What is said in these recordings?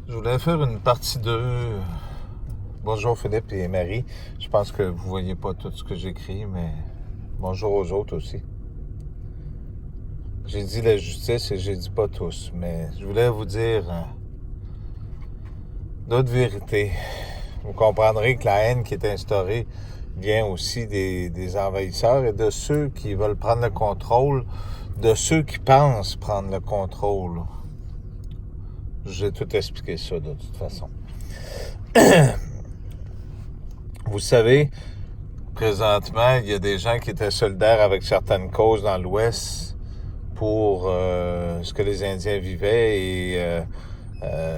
Je voulais faire une partie 2. Bonjour Philippe et Marie. Je pense que vous voyez pas tout ce que j'écris, mais bonjour aux autres aussi. J'ai dit la justice et j'ai dit pas tous, mais je voulais vous dire d'autres vérités. Vous comprendrez que la haine qui est instaurée vient aussi des envahisseurs et de ceux qui veulent prendre le contrôle, de ceux qui pensent prendre le contrôle. J'ai tout expliqué ça de toute façon. Vous savez, présentement, il y a des gens qui étaient solidaires avec certaines causes dans l'Ouest pour ce que les Indiens vivaient et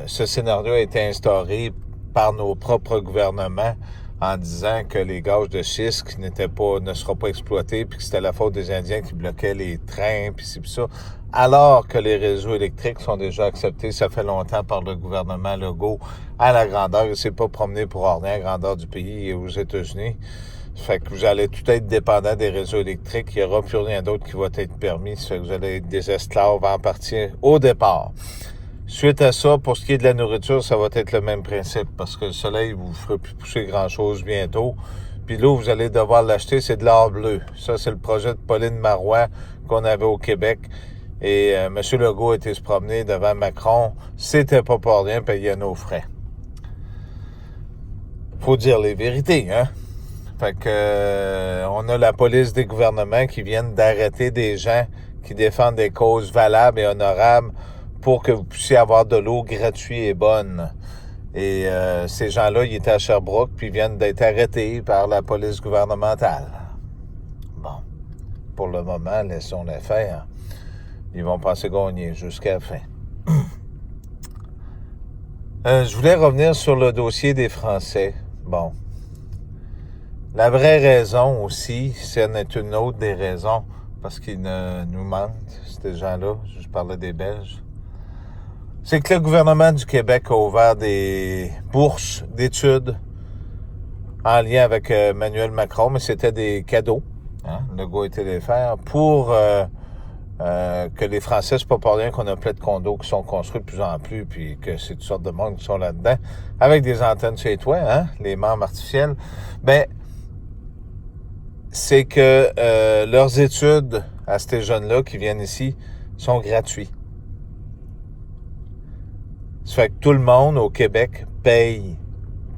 ce scénario a été instauré par nos propres gouvernements en disant que les gages de schiste ne seront pas exploités puis que c'était la faute des Indiens qui bloquaient les trains puis ci puis ça. Alors que les réseaux électriques sont déjà acceptés, ça fait longtemps par le gouvernement Legault à la grandeur. Il ne s'est pas promené pour rien à la grandeur du pays et aux États-Unis. Fait que vous allez tout être dépendant des réseaux électriques. Il n'y aura plus rien d'autre qui va être permis. Ça fait que vous allez être des esclaves en partie au départ. Suite à ça, pour ce qui est de la nourriture, ça va être le même principe parce que le soleil vous fera plus pousser grand-chose bientôt. Puis l'eau, vous allez devoir l'acheter, c'est de l'or bleu. Ça, c'est le projet de Pauline Marois qu'on avait au Québec. Et M. Legault était se promener devant Macron. C'était pas pour rien payer à nos frais. Faut dire les vérités, hein? Fait que on a la police des gouvernements qui viennent d'arrêter des gens qui défendent des causes valables et honorables pour que vous puissiez avoir de l'eau gratuite et bonne. Et ces gens-là, ils étaient à Sherbrooke puis viennent d'être arrêtés par la police gouvernementale. Bon, pour le moment, laissons-les faire. Ils vont passer gagner jusqu'à la fin. Je voulais revenir sur le dossier des Français. Bon. La vraie raison aussi, c'en est une autre des raisons, parce qu'ils nous mentent, ces gens-là, je parlais des Belges, c'est que le gouvernement du Québec a ouvert des bourses d'études en lien avec Emmanuel Macron, mais c'était des cadeaux, hein, le gars était les faire, pour que les Français, c'est pas pour rien qu'on a plein de condos qui sont construits de plus en plus, puis que c'est toutes sortes de monde qui sont là-dedans, avec des antennes chez toi, hein, les membres artificiels, ben c'est que leurs études à ces jeunes-là qui viennent ici sont gratuits. Ça fait que tout le monde au Québec paye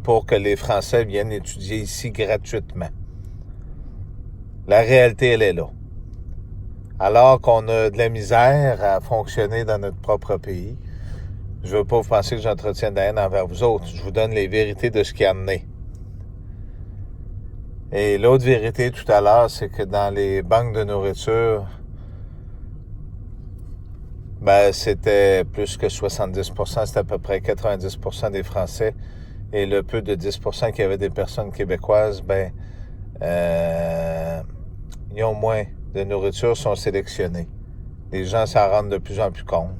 pour que les Français viennent étudier ici gratuitement. La réalité, elle est là. Alors qu'on a de la misère à fonctionner dans notre propre pays, je ne veux pas vous penser que j'entretiens de la haine envers vous autres. Je vous donne les vérités de ce qu'il y en est. Et l'autre vérité tout à l'heure, c'est que dans les banques de nourriture, ben, c'était plus que 70%, c'était à peu près 90% des Français. Et le peu de 10% qui avaient des personnes québécoises, ben, ils ont moins de nourriture, sont sélectionnés. Les gens s'en rendent de plus en plus compte.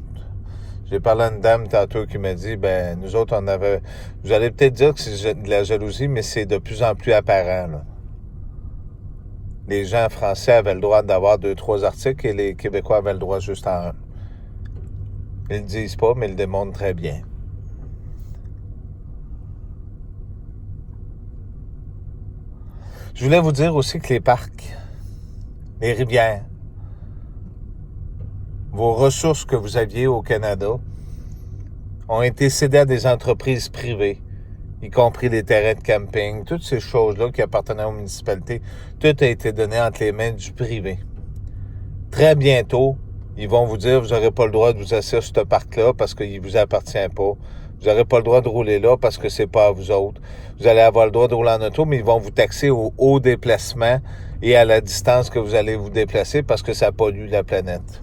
J'ai parlé à une dame tantôt qui m'a dit, ben, nous autres, on avait... Vous allez peut-être dire que c'est de la jalousie, mais c'est de plus en plus apparent, là. Les gens français avaient le droit d'avoir 2-3 articles et les Québécois avaient le droit juste à un. Ils le disent pas, mais ils le démontrent très bien. Je voulais vous dire aussi que les parcs, les rivières, vos ressources que vous aviez au Canada ont été cédées à des entreprises privées, y compris les terrains de camping, toutes ces choses-là qui appartenaient aux municipalités, tout a été donné entre les mains du privé. Très bientôt, ils vont vous dire, vous n'aurez pas le droit de vous asseoir sur ce parc-là parce qu'il ne vous appartient pas. Vous n'aurez pas le droit de rouler là parce que c'est pas à vous autres. Vous allez avoir le droit de rouler en auto, mais ils vont vous taxer au haut déplacement et à la distance que vous allez vous déplacer parce que ça pollue la planète.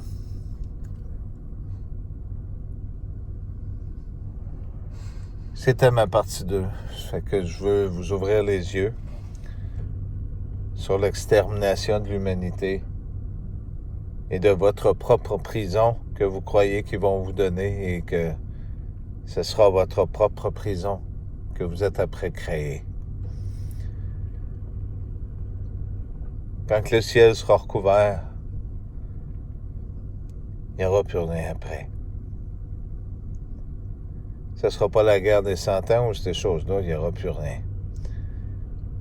C'était ma partie 2. Ça fait que je veux vous ouvrir les yeux sur l'extermination de l'humanité et de votre propre prison que vous croyez qu'ils vont vous donner et que ce sera votre propre prison que vous êtes après créer. Quand le ciel sera recouvert, il n'y aura plus rien après. ce ne sera pas la guerre des 100 ans ou ces choses-là, il n'y aura plus rien.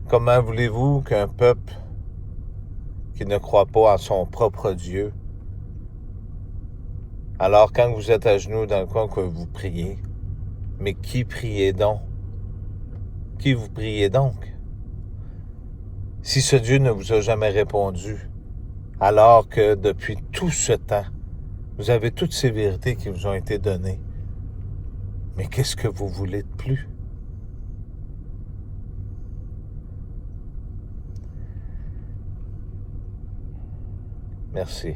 Comment voulez-vous qu'un peuple qui ne croit pas en son propre Dieu, alors quand vous êtes à genoux dans le coin que vous priez, mais qui priez donc? Qui vous priez donc? Si ce Dieu ne vous a jamais répondu, alors que depuis tout ce temps, vous avez toutes ces vérités qui vous ont été données, mais qu'est-ce que vous voulez de plus? Merci.